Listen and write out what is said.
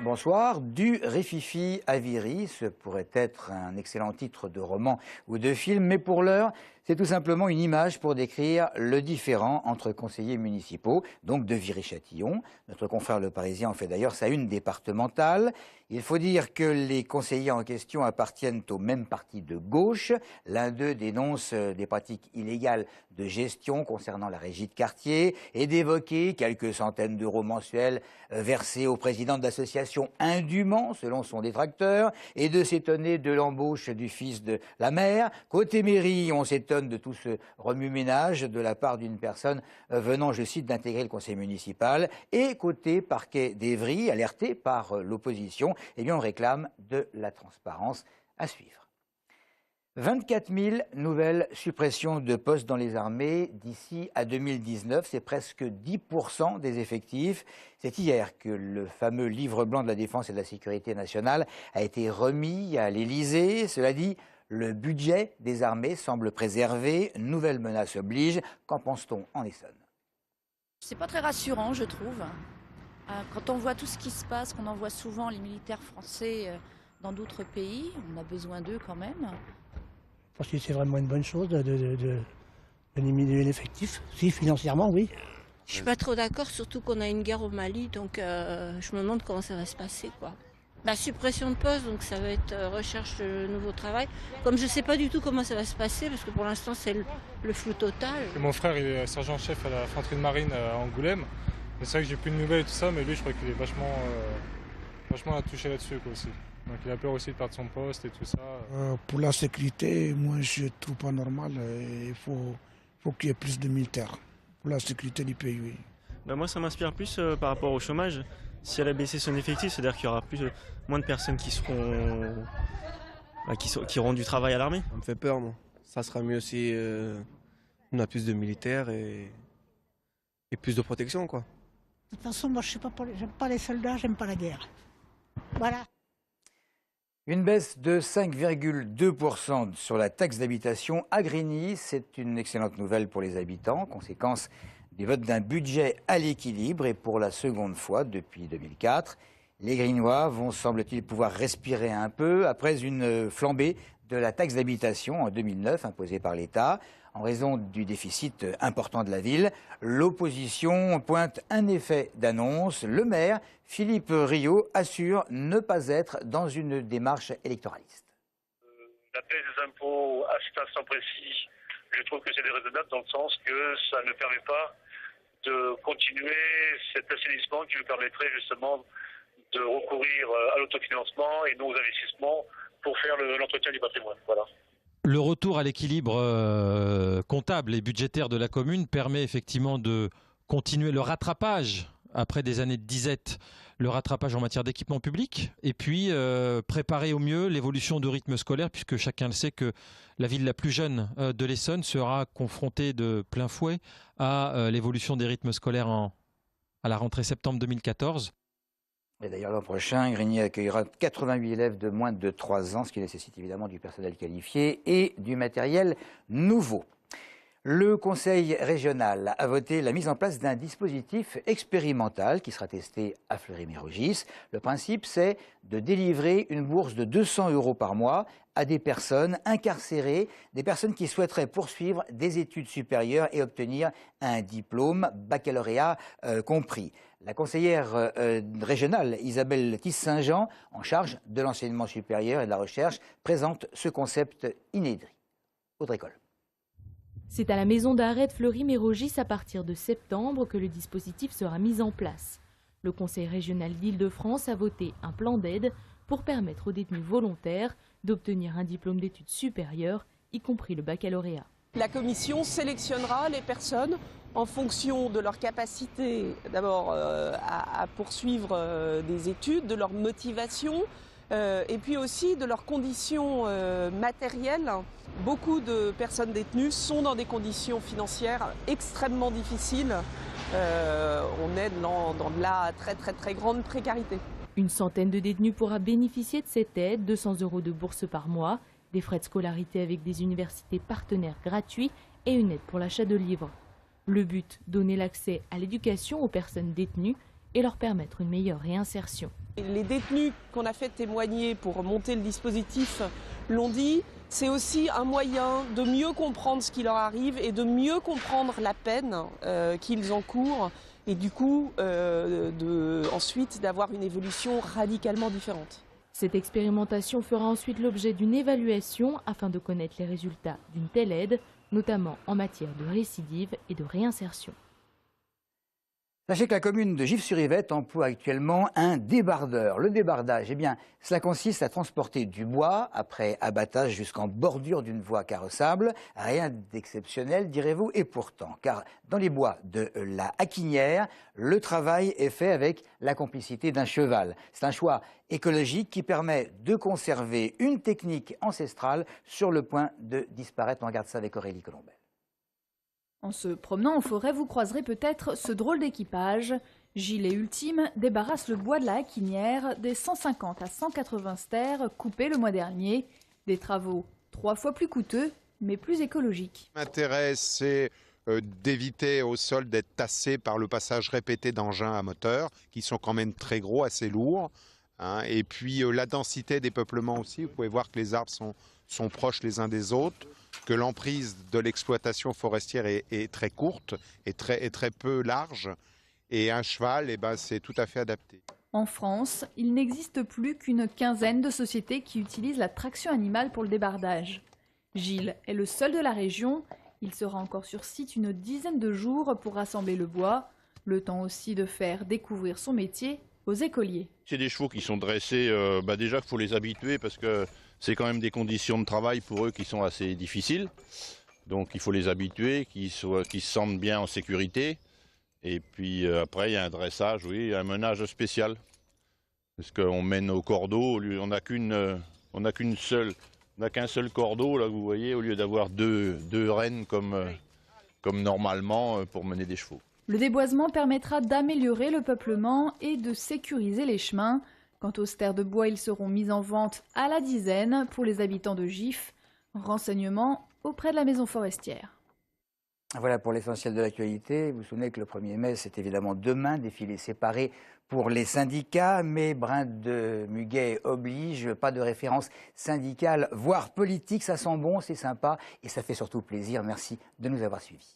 bonsoir. Du Rififi à Viry, ce pourrait être un excellent titre de roman ou de film, mais pour l'heure, c'est tout simplement une image pour décrire le différend entre conseillers municipaux, donc de Viry-Châtillon. Notre confrère Le Parisien en fait d'ailleurs sa une départementale. Il faut dire que les conseillers en question appartiennent au même parti de gauche. L'un d'eux dénonce des pratiques illégales de gestion concernant la régie de quartier et d'évoquer quelques centaines d'euros mensuels versés au président de l'association indûment, selon son détracteur, et de s'étonner de l'embauche du fils de la maire. Côté mairie, on s'étonne de tout ce remue-ménage de la part d'une personne venant, je cite, d'intégrer le conseil municipal. Et côté parquet d'Evry, alerté par l'opposition, eh bien on réclame de la transparence à suivre. 24 000 nouvelles suppressions de postes dans les armées d'ici à 2019, c'est presque 10% des effectifs. C'est hier que le fameux livre blanc de la défense et de la sécurité nationale a été remis à l'Élysée. Cela dit, le budget des armées semble préservé, nouvelle menace oblige. Qu'en pense-t-on en Essonne? C'est pas très rassurant, je trouve. Quand on voit tout ce qui se passe, qu'on envoie souvent les militaires français dans d'autres pays, on a besoin d'eux quand même. Je pense que c'est vraiment une bonne chose de diminuer l'effectif. Si, financièrement, oui. Je suis pas trop d'accord, surtout qu'on a une guerre au Mali, donc je me demande comment ça va se passer, quoi. La suppression de postes, donc ça va être recherche de nouveau travail. Comme je sais pas du tout comment ça va se passer, parce que pour l'instant c'est le flou total. Mon frère il est sergent-chef à la Infanterie de Marine à Angoulême. C'est vrai que j'ai plus de nouvelles et tout ça, mais lui je crois qu'il est vachement à toucher là-dessus aussi. Donc il a peur aussi de perdre son poste et tout ça. Pour la sécurité, moi je trouve pas normal. Il faut qu'il y ait plus de militaires pour la sécurité du pays. Oui. Ben moi ça m'inspire plus par rapport au chômage. Si elle a baissé son effectif, c'est-à-dire qu'il y aura moins de personnes qui auront du travail à l'armée. Ça me fait peur, moi. Ça sera mieux si on a plus de militaires et plus de protection, quoi. De toute façon, moi, j'aime pas les soldats, j'aime pas la guerre. Voilà. Une baisse de 5,2% sur la taxe d'habitation à Grigny, c'est une excellente nouvelle pour les habitants. Conséquence du vote d'un budget à l'équilibre et pour la seconde fois depuis 2004. Les Grignois vont, semble-t-il, pouvoir respirer un peu après une flambée de la taxe d'habitation en 2009 imposée par l'État. En raison du déficit important de la ville, l'opposition pointe un effet d'annonce. Le maire, Philippe Rio, assure ne pas être dans une démarche électoraliste. La baisse des impôts à cet instant précis, je trouve que c'est déraisonnable dans le sens que ça ne permet pas de continuer cet assainissement qui nous permettrait justement de recourir à l'autofinancement et non aux investissements pour faire l'entretien du patrimoine. Voilà. Le retour à l'équilibre comptable et budgétaire de la commune permet effectivement de continuer le rattrapage après des années de disette, le rattrapage en matière d'équipement public, et puis préparer au mieux l'évolution du rythme scolaire, puisque chacun le sait que la ville la plus jeune de l'Essonne sera confrontée de plein fouet à l'évolution des rythmes scolaires à la rentrée septembre 2014. Et d'ailleurs, l'an prochain, Grigny accueillera 88 élèves de moins de 3 ans, ce qui nécessite évidemment du personnel qualifié et du matériel nouveau. Le Conseil régional a voté la mise en place d'un dispositif expérimental qui sera testé à Fleury-Mérogis. Le principe, c'est de délivrer une bourse de 200 € par mois à des personnes incarcérées, des personnes qui souhaiteraient poursuivre des études supérieures et obtenir un diplôme, baccalauréat compris. La conseillère régionale Isabelle Tisse-Saint-Jean, en charge de l'enseignement supérieur et de la recherche, présente ce concept inédit. Audrey Coll. C'est à la maison d'arrêt de Fleury-Mérogis à partir de septembre que le dispositif sera mis en place. Le Conseil régional d'Île-de-France a voté un plan d'aide pour permettre aux détenus volontaires d'obtenir un diplôme d'études supérieures, y compris le baccalauréat. La commission sélectionnera les personnes en fonction de leur capacité d'abord à poursuivre des études, de leur motivation, et puis aussi de leurs conditions matérielles. Beaucoup de personnes détenues sont dans des conditions financières extrêmement difficiles. On est dans de la très grande précarité. Une centaine de détenus pourra bénéficier de cette aide, 200 € de bourse par mois, des frais de scolarité avec des universités partenaires gratuits et une aide pour l'achat de livres. Le but, donner l'accès à l'éducation aux personnes détenues et leur permettre une meilleure réinsertion. Les détenus qu'on a fait témoigner pour monter le dispositif l'ont dit, c'est aussi un moyen de mieux comprendre ce qui leur arrive et de mieux comprendre la peine qu'ils encourent et du coup ensuite d'avoir une évolution radicalement différente. Cette expérimentation fera ensuite l'objet d'une évaluation afin de connaître les résultats d'une telle aide, notamment en matière de récidive et de réinsertion. Sachez que la commune de Gif-sur-Yvette emploie actuellement un débardeur. Le débardage, eh bien, cela consiste à transporter du bois après abattage jusqu'en bordure d'une voie carrossable. Rien d'exceptionnel, direz-vous, et pourtant, car dans les bois de la Aquinière, le travail est fait avec la complicité d'un cheval. C'est un choix écologique qui permet de conserver une technique ancestrale sur le point de disparaître. On regarde ça avec Aurélie Colombel. En se promenant en forêt, vous croiserez peut-être ce drôle d'équipage. Gilles et Ultime débarrassent le bois de la Aquinière des 150 à 180 stères coupés le mois dernier. Des travaux 3 fois plus coûteux, mais plus écologiques. L'intérêt, c'est d'éviter au sol d'être tassé par le passage répété d'engins à moteur, qui sont quand même très gros, assez lourds. Hein. Et puis la densité des peuplements aussi. Vous pouvez voir que les arbres sont proches les uns des autres, que l'emprise de l'exploitation forestière est très courte et très peu large. Et un cheval, eh ben, c'est tout à fait adapté. En France, il n'existe plus qu'une quinzaine de sociétés qui utilisent la traction animale pour le débardage. Gilles est le seul de la région. Il sera encore sur site une dizaine de jours pour rassembler le bois. Le temps aussi de faire découvrir son métier aux écoliers. C'est des chevaux qui sont dressés, déjà il faut les habituer parce que c'est quand même des conditions de travail pour eux qui sont assez difficiles. Donc il faut les habituer, qu'ils se sentent bien en sécurité. Et puis après il y a un dressage, oui, un menage spécial. Parce qu'on mène au cordeau, on n'a qu'un seul cordeau, là vous voyez, au lieu d'avoir deux rênes comme normalement pour mener des chevaux. Le déboisement permettra d'améliorer le peuplement et de sécuriser les chemins. Quant aux stères de bois, ils seront mis en vente à la dizaine pour les habitants de Gif. Renseignements auprès de la maison forestière. Voilà pour l'essentiel de l'actualité. Vous vous souvenez que le 1er mai, c'est évidemment demain, défilé séparé pour les syndicats, mais brin de muguet oblige, pas de référence syndicale, voire politique. Ça sent bon, c'est sympa et ça fait surtout plaisir. Merci de nous avoir suivis.